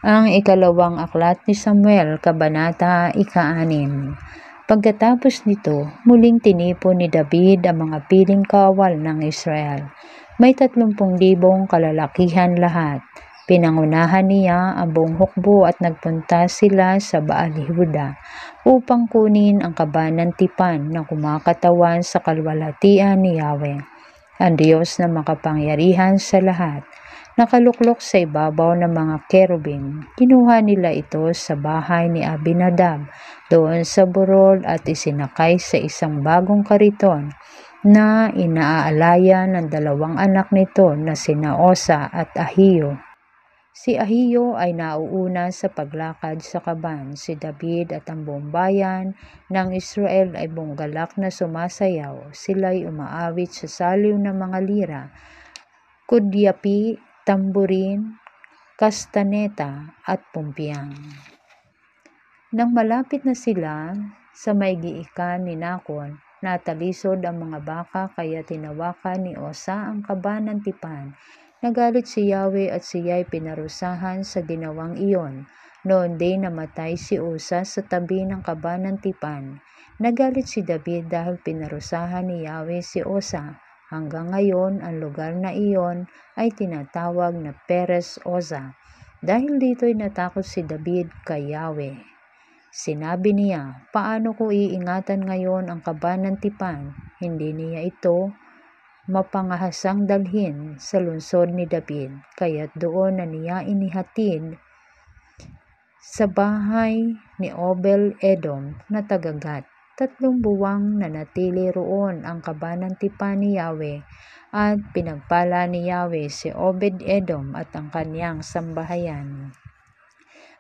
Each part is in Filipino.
Ang ikalawang aklat ni Samuel, Kabanata 6. Pagkatapos nito, muling tinipon ni David ang mga piling kawal ng Israel. May 30,000 kalalakihan lahat. Pinangunahan niya ang buong hukbo at nagpunta sila sa Baal-Yehuda upang kunin ang kabanang tipan na kumakatawan sa kalwalhatian ni Yahweh, ang Diyos na makapangyarihan sa lahat. Nakaluklok sa ibabaw ng mga kerubim. Kinuha nila ito sa bahay ni Abinadab doon sa burol at isinakay sa isang bagong kariton na inaalaya ng 2 anak nito na sina Osa at Ahiyo. Si Ahiyo ay nauuna sa paglakad sa kaban. Si David at ang buong bayan ng Israel ay buong galak na sumasayaw. Sila'y umaawit sa saliw ng mga lira, kudyapi, tamburin, kastaneta at pumpiyang. Nang malapit na sila sa may giikan ni Nakon, natalisod ang mga baka kaya tinawakan ni Osa ang kaban ng tipan. Nagalit si Yahweh at siya'y pinarusahan sa ginawang iyon. Noon din namatay si Osa sa tabi ng kaban ng tipan. Nagalit si David dahil pinarusahan ni Yahweh si Osa. Hanggang ngayon, ang lugar na iyon ay tinatawag na Peres Oza. Dahil dito'y natakot si David kay Yahweh. Sinabi niya, paano ko iingatan ngayon ang kaban ng tipan? Hindi niya ito mapangahasang dalhin sa lungsod ni David, kaya't doon na niya inihatid sa bahay ni Obed-Edom na taga-Gat. 3 buwang nanatili roon ang kaban ng tipan ni Yahweh, at pinagpala ni Yahweh si Obed-Edom at ang kanyang sambahayan.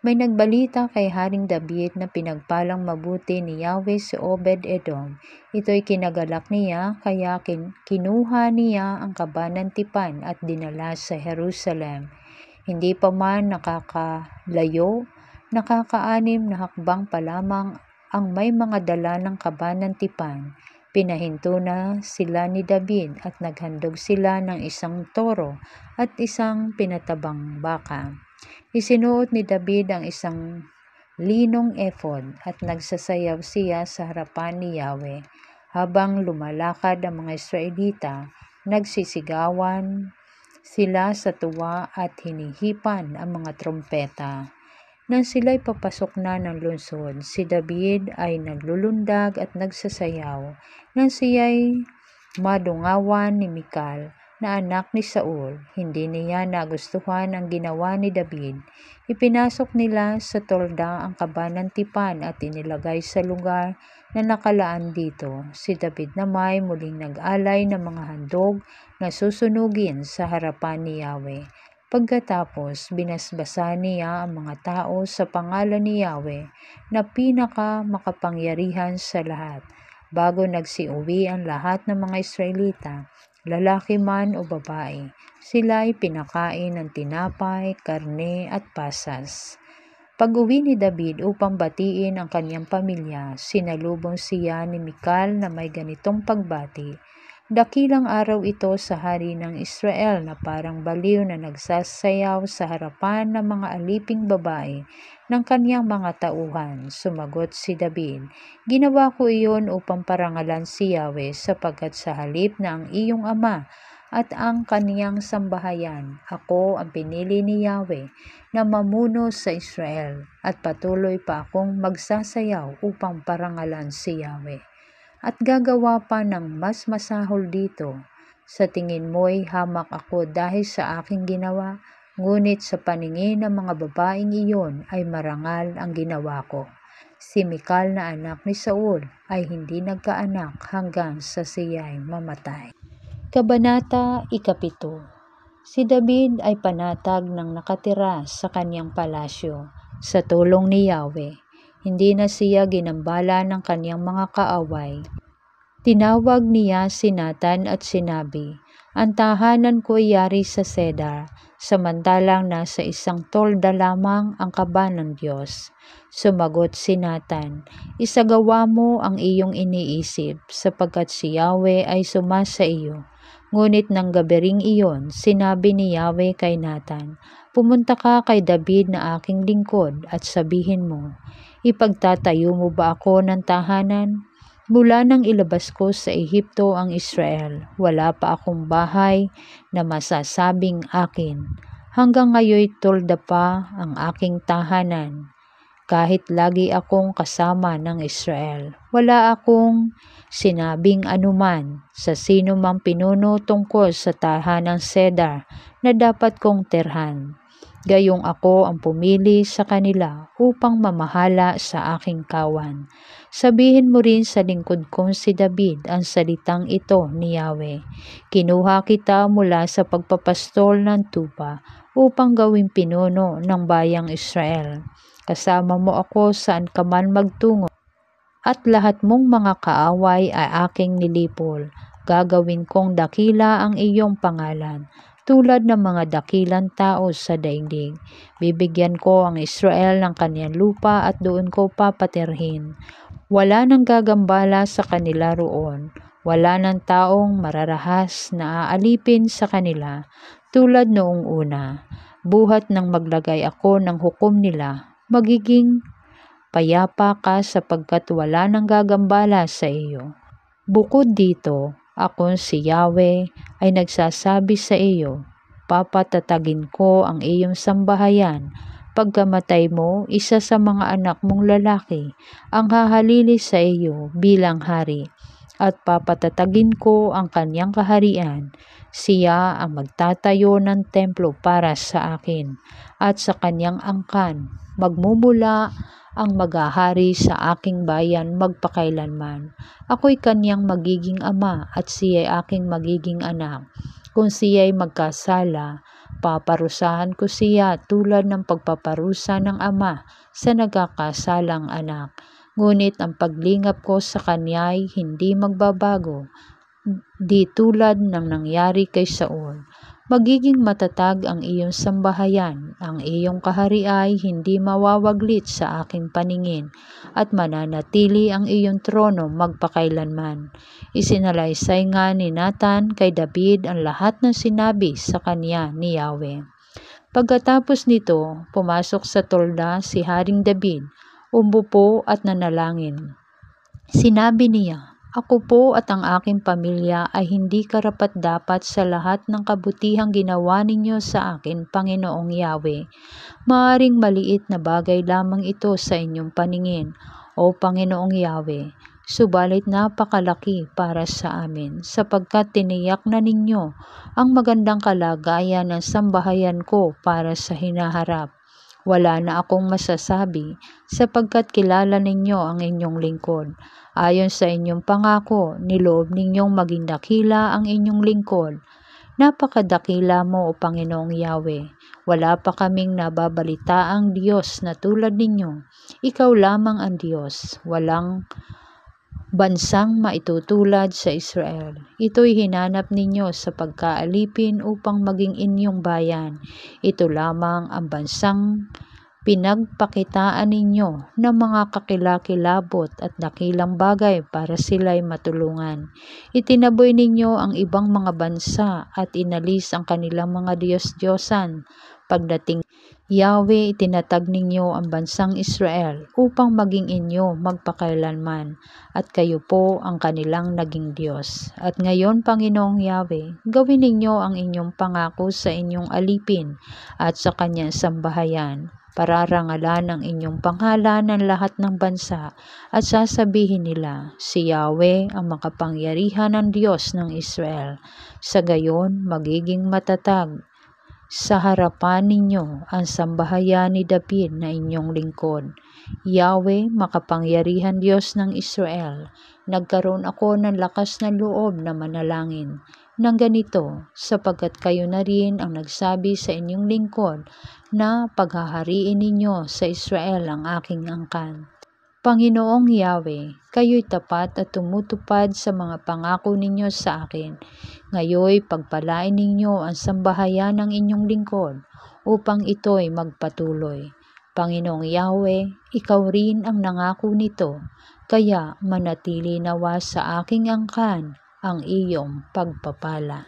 May nagbalita kay Haring David na pinagpalang mabuti ni Yahweh si Obed-Edom. Ito'y kinagalak niya, kaya kinuha niya ang kaban ng tipan at dinala sa Jerusalem. Hindi pa man nakakalayo, nakaka-6 na hakbang pa lamang ang may mga dala ng kaban ng tipan. Pinahinto na sila ni David at naghandog sila ng 1 toro at 1 pinatabang baka. Isinuot ni David ang 1 linong ephod at nagsasayaw siya sa harapan ni Yahweh. Habang lumalakad ang mga Israelita, nagsisigawan sila sa tuwa at hinihipan ang mga trompeta. Nang sila'y papasok na ng lungsod, si David ay naglulundag at nagsasayaw. Nang siya'y madungawan ni Mikal na anak ni Saul, hindi niya nagustuhan ang ginawa ni David. Ipinasok nila sa tolda ang kaban ng tipan at inilagay sa lugar na nakalaan dito. Si David naman muling nag-alay ng mga handog na susunugin sa harapan ni Yahweh. Pagkatapos, binasbasan niya ang mga tao sa pangalan ni Yahweh na pinaka-makapangyarihan sa lahat. Bago nagsiuwi ang lahat ng mga Israelita, lalaki man o babae, sila'y pinakain ng tinapay, karne at pasas. Pag-uwi ni David upang batiin ang kanyang pamilya, sinalubong siya ni Mikal na may ganitong pagbati. Dakilang araw ito sa hari ng Israel na parang baliw na nagsasayaw sa harapan ng mga aliping babae ng kaniyang mga tauhan. Sumagot si David, ginawa ko iyon upang parangalan si Yahweh, sapagkat sa halip na ang iyong ama at ang kaniyang sambahayan, ako ang pinili ni Yahweh na mamuno sa Israel, at patuloy pa akong magsasayaw upang parangalan si Yahweh. At gagawa pa ng mas masahol dito. Sa tingin mo'y hamak ako dahil sa aking ginawa, ngunit sa paningin ng mga babaeng iyon ay marangal ang ginawa ko. Si Mikal na anak ni Saul ay hindi nagkaanak hanggang sa siya'y mamatay. Kabanata 7. Si David ay panatag ng nakatira sa kanyang palasyo sa tulong ni Yahweh. Hindi na siya ginambala ng kaniyang mga kaaway. Tinawag niya si Nathan at sinabi, ang tahanan ko ay yari sa Cedar, samantalang nasa 1 tolda lamang ang kaban ng Diyos. Sumagot si Nathan, isagawa mo ang iyong iniisip, sapagkat si Yahweh ay sumasa iyo. Ngunit nang gabiring iyon, sinabi ni Yahweh kay Nathan, "Pumunta ka kay David na aking lingkod at sabihin mo, ipagtatayo mo ba ako ng tahanan? Mula nang ilabas ko sa Ehipto ang Israel, wala pa akong bahay na masasabing akin. Hanggang ngayoy tolda pa ang aking tahanan. Kahit lagi akong kasama ng Israel, wala akong sinabing anuman sa sino mang pinuno tungkol sa tahanang Cedar na dapat kong tirhan. Gayong ako ang pumili sa kanila upang mamahala sa aking kawan. Sabihin mo rin sa lingkod kong si David ang salitang ito ni Yahweh. Kinuha kita mula sa pagpapastol ng tupa upang gawing pinuno ng bayang Israel. Kasama mo ako saan ka man magtungo, at lahat mong mga kaaway ay aking nilipol. Gagawin kong dakila ang iyong pangalan, tulad ng mga dakilang tao sa daigdig. Bibigyan ko ang Israel ng kanyang lupa at doon ko papatirhin. Wala nang gagambala sa kanila roon. Wala nang taong mararahas na aalipin sa kanila, tulad noong una. Buhat nang maglagay ako ng hukom nila, magiging payapa ka sapagkat wala nang gagambala sa iyo. Bukod dito, ako si Yahweh ay nagsasabi sa iyo, papatatagin ko ang iyong sambahayan. Pagkamatay mo, isa sa mga anak mong lalaki ang hahalili sa iyo bilang hari, at papatatagin ko ang kanyang kaharian. Siya ang magtatayo ng templo para sa akin, at sa kanyang angkan magmumula ang maghahari sa aking bayan magpakailanman. Ako'y kanyang magiging ama at siya'y aking magiging anak. Kung siya'y magkasala, paparusahan ko siya tulad ng pagpaparusa ng ama sa nagkakasalang anak. Ngunit ang paglingap ko sa kanya'y hindi magbabago, di tulad ng nangyari kay Saul. Magiging matatag ang iyong sambahayan, ang iyong kahari ay hindi mawawaglit sa aking paningin, at mananatili ang iyong trono magpakailanman. Isinalaysay nga ni Nathan kay David ang lahat ng sinabi sa kanya ni Yahweh. Pagkatapos nito, pumasok sa tolda si Haring David, umupo at nanalangin. Sinabi niya, "Ako po at ang aking pamilya ay hindi karapat-dapat sa lahat ng kabutihang ginawa ninyo sa akin, Panginoong Yahweh. Maaring maliit na bagay lamang ito sa inyong paningin, o Panginoong Yahweh, subalit napakalaki para sa amin, sapagkat tiniyak na ninyo ang magandang kalagayan ng sambahayan ko para sa hinaharap. Wala na akong masasabi, sapagkat kilala ninyo ang inyong lingkod. Ayon sa inyong pangako, niloob ninyong maging dakila ang inyong lingkod. Napakadakila mo, O Panginoong Yahweh. Wala pa kaming nababalitaang Diyos na tulad ninyo. Ikaw lamang ang Diyos. Walang bansang maitutulad sa Israel. Ito'y hinanap ninyo sa pagkaalipin upang maging inyong bayan. Ito lamang ang bansang pinagpakitaan ninyo ng mga kakilakilabot at dakilang bagay para sila'y matulungan. Itinaboy ninyo ang ibang mga bansa at inalis ang kanilang mga Diyos-Diyosan. Pagdating Yahweh, itinatag ninyo ang bansang Israel upang maging inyo magpakailanman, at kayo po ang kanilang naging Diyos. At ngayon, Panginoong Yahweh, gawin ninyo ang inyong pangako sa inyong alipin at sa kanyang sambahayan. Pararangalan ang inyong pangalan ng lahat ng bansa at sasabihin nila, si Yahweh ang makapangyarihan ng Diyos ng Israel. Sa gayon, magiging matatag sa harapan ninyo ang sambahayan ni David na inyong lingkod. Yahweh, makapangyarihan Diyos ng Israel, nagkaroon ako ng lakas ng loob na manalangin ng ganito, sapagkat kayo na rin ang nagsabi sa inyong lingkod na paghahariin ninyo sa Israel ang aking angkan. Panginoong Yahweh, kayo'y tapat at tumutupad sa mga pangako ninyo sa akin. Ngayoy pagpalain ninyo ang sambahayan ng inyong lingkod upang ito'y magpatuloy. Panginoong Yahweh, ikaw rin ang nangako nito, kaya manatili nawa sa aking angkan ang iyong pagpapala.